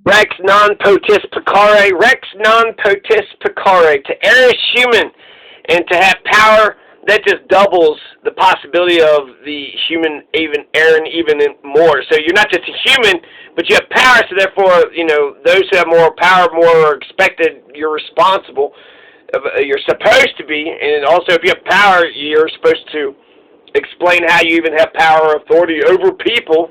Rex non potis pecare, Rex non potis pecare, to err is human, and to have power, that just doubles the possibility of the human even erring even more. So you're not just a human, but you have power, so therefore, those who have more power, more are expected, you're responsible, you're supposed to be, and also if you have power, you're supposed to explain how you even have power or authority over people.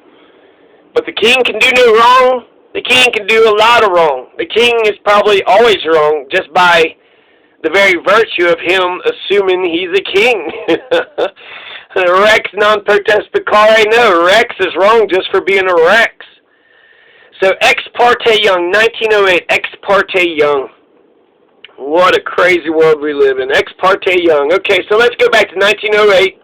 But the king can do no wrong. The king can do a lot of wrong. The king is probably always wrong just by the very virtue of him assuming he's a king. Rex non potest pecare, no, Rex is wrong just for being a Rex. So Ex Parte Young, 1908, Ex Parte Young. What a crazy world we live in. Ex Parte Young. Okay, so let's go back to 1908.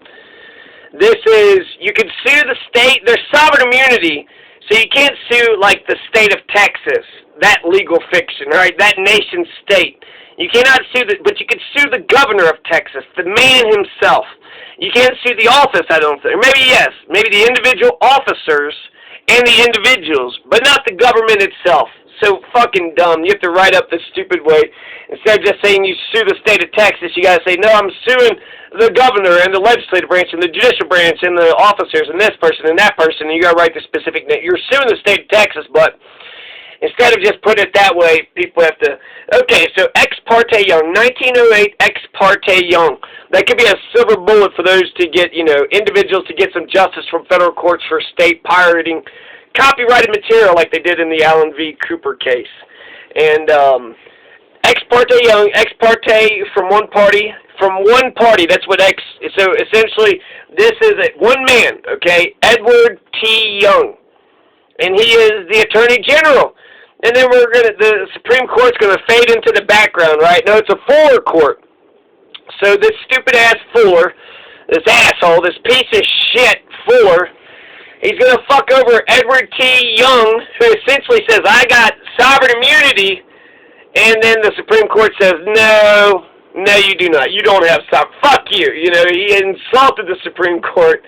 This is, you can sue the state, there's sovereign immunity, so you can't sue like the state of Texas, that legal fiction, right, that nation state. You cannot sue, but you can sue the governor of Texas, the man himself. You can't sue the office, I don't think. Or maybe yes, maybe the individual officers and the individuals, but not the government itself. So fucking dumb. You have to write up this stupid way. Instead of just saying you sue the state of Texas, you got to say, no, I'm suing the governor and the legislative branch and the judicial branch and the officers and this person and that person. And you got to write the specific name. You're suing the state of Texas, but instead of just putting it that way, people have to... Okay, so Ex Parte Young, 1908 Ex Parte Young. That could be a silver bullet for those to get, individuals to get some justice from federal courts for state pirating copyrighted material like they did in the Allen v. Cooper case. And Ex Parte Young, ex parte from one party, that's what X... So essentially, this is one man, okay, Edward T. Young. And he is the Attorney General. And then the Supreme Court's going to fade into the background, right? No, it's a Fuller court. So this stupid-ass Fuller, this asshole, this piece of shit Fuller, he's going to fuck over Edward T. Young, who essentially says, I got sovereign immunity, and then the Supreme Court says, no, you do not. You don't have sovereign. Fuck you. He insulted the Supreme Court.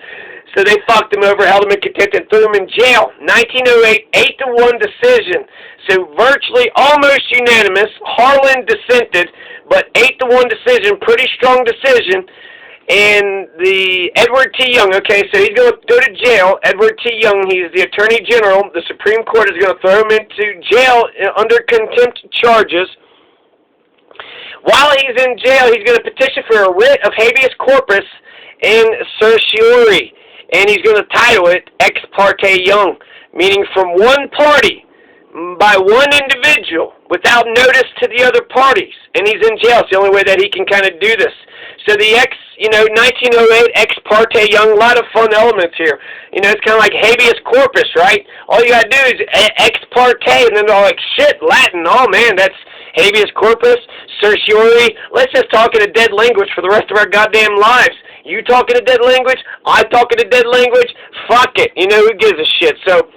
So they fucked him over, held him in contempt, and threw him in jail. 1908, 8-1 decision. So virtually almost unanimous. Harlan dissented, but 8-1 decision, pretty strong decision. And the Edward T. Young, okay, so he's going to go to jail. Edward T. Young, he's the Attorney General. The Supreme Court is going to throw him into jail under contempt charges. While he's in jail, he's going to petition for a writ of habeas corpus and certiorari. And he's going to title it Ex Parte Young, meaning from one party, by one individual, without notice to the other parties. And he's in jail. It's the only way that he can kind of do this. So the 1908 Ex Parte Young, a lot of fun elements here. It's kind of like habeas corpus, right? All you got to do is ex parte, and then they're all like, shit, Latin, oh man, that's habeas corpus, certiorari. Let's just talk in a dead language for the rest of our goddamn lives. You talking a dead language, I talking a dead language, fuck it. Who gives a shit? So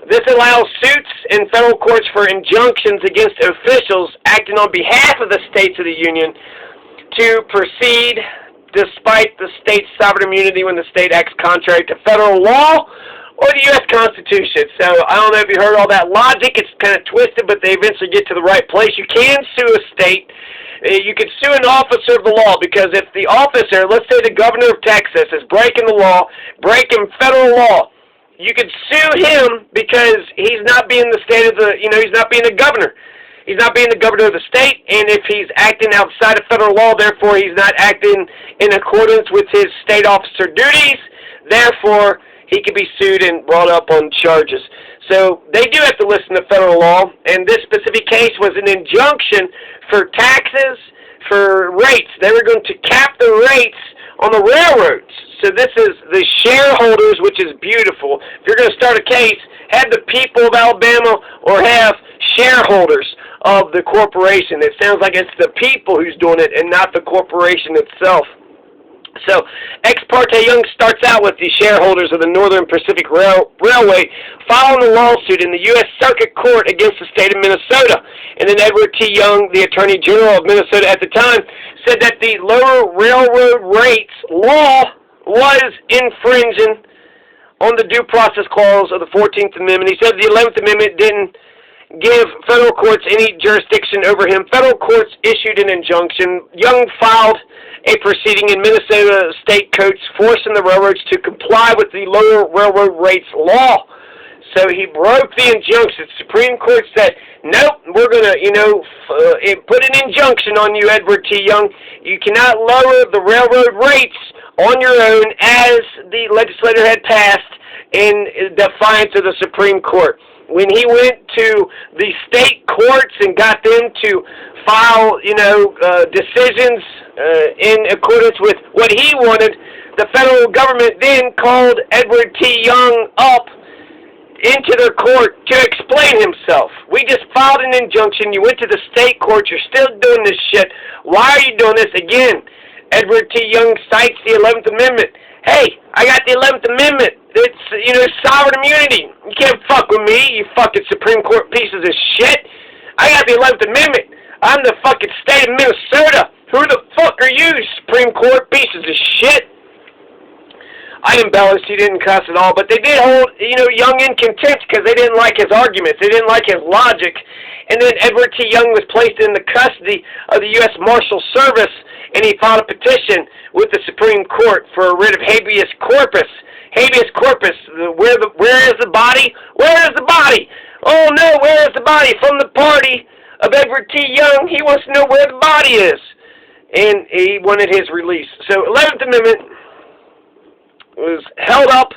this allows suits in federal courts for injunctions against officials acting on behalf of the states of the Union to proceed despite the state's sovereign immunity when the state acts contrary to federal law or the U.S. Constitution. So I don't know if you heard all that logic. It's kind of twisted, but they eventually get to the right place. You can sue a state. You could sue an officer of the law, because if the officer, let's say the governor of Texas, is breaking the law, breaking federal law, you could sue him because he's not being the state of the, he's not being the governor. He's not being the governor of the state, and if he's acting outside of federal law, therefore he's not acting in accordance with his state officer duties, therefore he could be sued and brought up on charges. So they do have to listen to federal law, and this specific case was an injunction for taxes, for rates. They were going to cap the rates on the railroads. So this is the shareholders, which is beautiful. If you're going to start a case, have the people of Alabama or have shareholders of the corporation. It sounds like it's the people who's doing it and not the corporation itself. So, Ex Parte Young starts out with the shareholders of the Northern Pacific Railway filing a lawsuit in the U.S. Circuit Court against the state of Minnesota. And then Edward T. Young, the Attorney General of Minnesota at the time, said that the lower railroad rates law was infringing on the due process clause of the 14th Amendment. He said the 11th Amendment didn't give federal courts any jurisdiction over him. Federal courts issued an injunction. Young filed a proceeding in Minnesota state courts forcing the railroads to comply with the lower railroad rates law. So he broke the injunction. The Supreme Court said, nope, we're going to, put an injunction on you, Edward T. Young. You cannot lower the railroad rates on your own as the legislator had passed in defiance of the Supreme Court. When he went to the state courts and got them to file, decisions in accordance with what he wanted, the federal government then called Edward T. Young up into their court to explain himself. We just filed an injunction. You went to the state court. You're still doing this shit. Why are you doing this again? Edward T. Young cites the 11th Amendment. Hey, I got the 11th Amendment. It's, sovereign immunity. You can't fuck with me, you fucking Supreme Court pieces of shit. I got the 11th Amendment. I'm the fucking state of Minnesota. Who the fuck are you, Supreme Court pieces of shit? I embellished. He didn't cuss at all, but they did hold, Young in contempt because they didn't like his arguments. They didn't like his logic. And then Edward T. Young was placed in the custody of the U.S. Marshal Service, and he filed a petition with the Supreme Court for a writ of habeas corpus. Habeas corpus. Where is the body? Where is the body? Oh no, where is the body? From the party of Edward T. Young, he wants to know where the body is. And he wanted his release. So 11th Amendment was held up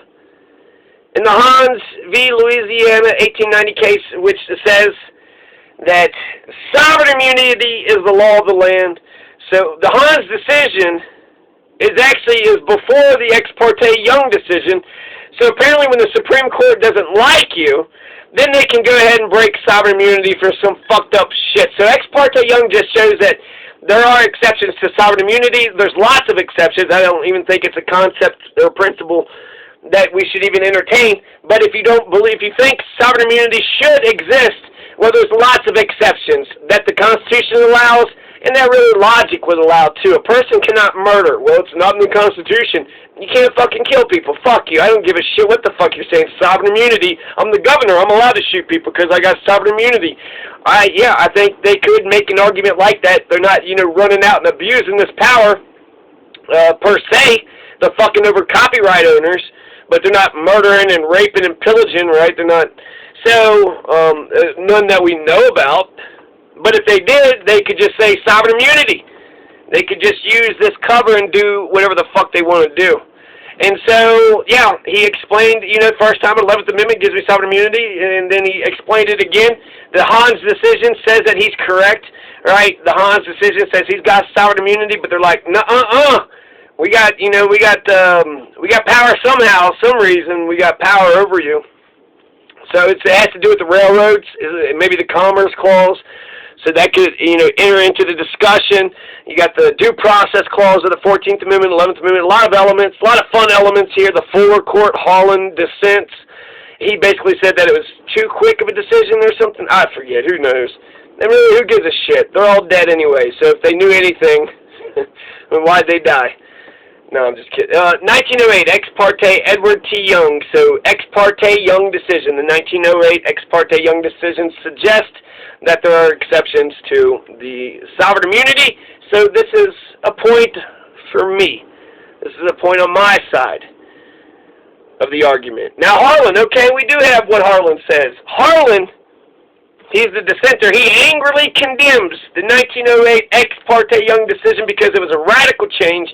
in the Hans v. Louisiana 1890 case, which says that sovereign immunity is the law of the land. So the Hans decision is before the Ex Parte Young decision. So apparently when the Supreme Court doesn't like you, then they can go ahead and break sovereign immunity for some fucked up shit. So Ex Parte Young just shows that there are exceptions to sovereign immunity. There's lots of exceptions. I don't even think it's a concept or principle that we should even entertain. But if you think sovereign immunity should exist, well, there's lots of exceptions that the Constitution allows, and that really logic would allow too. A person cannot murder. Well, it's not in the Constitution. You can't fucking kill people. Fuck you. I don't give a shit what the fuck you're saying. Sovereign immunity. I'm the governor. I'm allowed to shoot people because I got sovereign immunity. I think they could make an argument like that. They're not, running out and abusing this power per se. They're fucking over copyright owners, but they're not murdering and raping and pillaging, right? They're not. So, none that we know about. But if they did, they could just say sovereign immunity. They could just use this cover and do whatever the fuck they want to do. And so, yeah, he explained, first time 11th Amendment gives me sovereign immunity, and then he explained it again. The Hans decision says that he's correct, right? The Hans decision says he's got sovereign immunity, but they're like, we got power somehow, some reason. We got power over you. So it has to do with the railroads, maybe the Commerce Clause. So that could, enter into the discussion. You got the due process clause of the 14th Amendment, 11th Amendment, a lot of elements, a lot of fun elements here. The Fuller Court, Holland dissents. He basically said that it was too quick of a decision or something. I forget. Who knows? And really, who gives a shit? They're all dead anyway. So if they knew anything, then why'd they die? No, I'm just kidding. 1908, Ex Parte Edward T. Young. So Ex Parte Young decision. The 1908 Ex Parte Young decision suggests that there are exceptions to the sovereign immunity. So this is a point for me. This is a point on my side of the argument. Now Harlan, okay, we do have what Harlan says. Harlan, he's the dissenter. He angrily condemns the 1908 Ex Parte Young decision because it was a radical change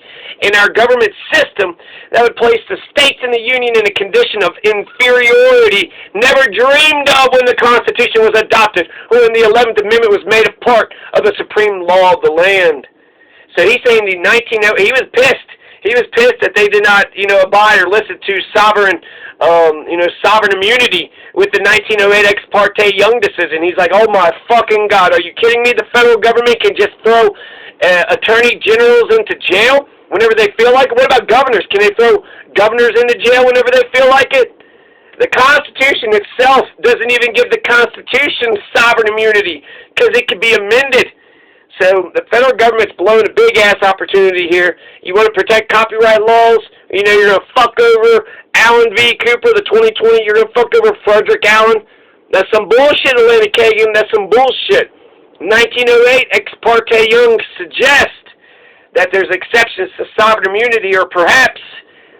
in our government system that would place the states in the Union in a condition of inferiority never dreamed of when the Constitution was adopted or when the 11th Amendment was made a part of the supreme law of the land. So he's saying he was pissed. He was pissed that they did not, abide or listen to sovereign immunity with the 1908 Ex Parte Young decision. He's like, oh my fucking God, are you kidding me? The federal government can just throw attorney generals into jail whenever they feel like it? What about governors? Can they throw governors into jail whenever they feel like it? The Constitution itself doesn't even give the Constitution sovereign immunity because it can be amended. So the federal government's blowing a big-ass opportunity here. You want to protect copyright laws? You're going to fuck over Allen v. Cooper, the 2020. You're going to fuck over Frederick Allen. That's some bullshit, Atlantic Kagan. That's some bullshit. 1908, Ex Parte Young suggests that there's exceptions to sovereign immunity, or perhaps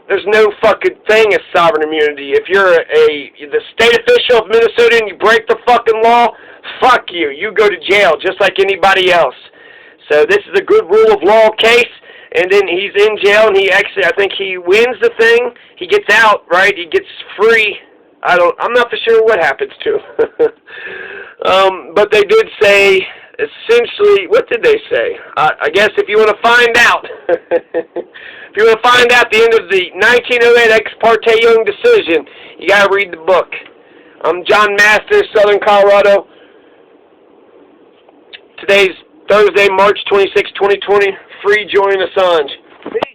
there's no fucking thing as sovereign immunity. If you're the state official of Minnesota and you break the fucking law, fuck you. You go to jail just like anybody else. So this is a good rule of law case, and then he's in jail, and he actually, I think he wins the thing. He gets out, right? He gets free. I'm not for sure what happens to him. But they did say, essentially, what did they say? I guess if you want to find out, if you want to find out the end of the 1908 Ex Parte Young decision, you got to read the book. I'm John Masters, Southern Colorado. Today's Thursday, March 26, 2020. Free Julian Assange. Peace.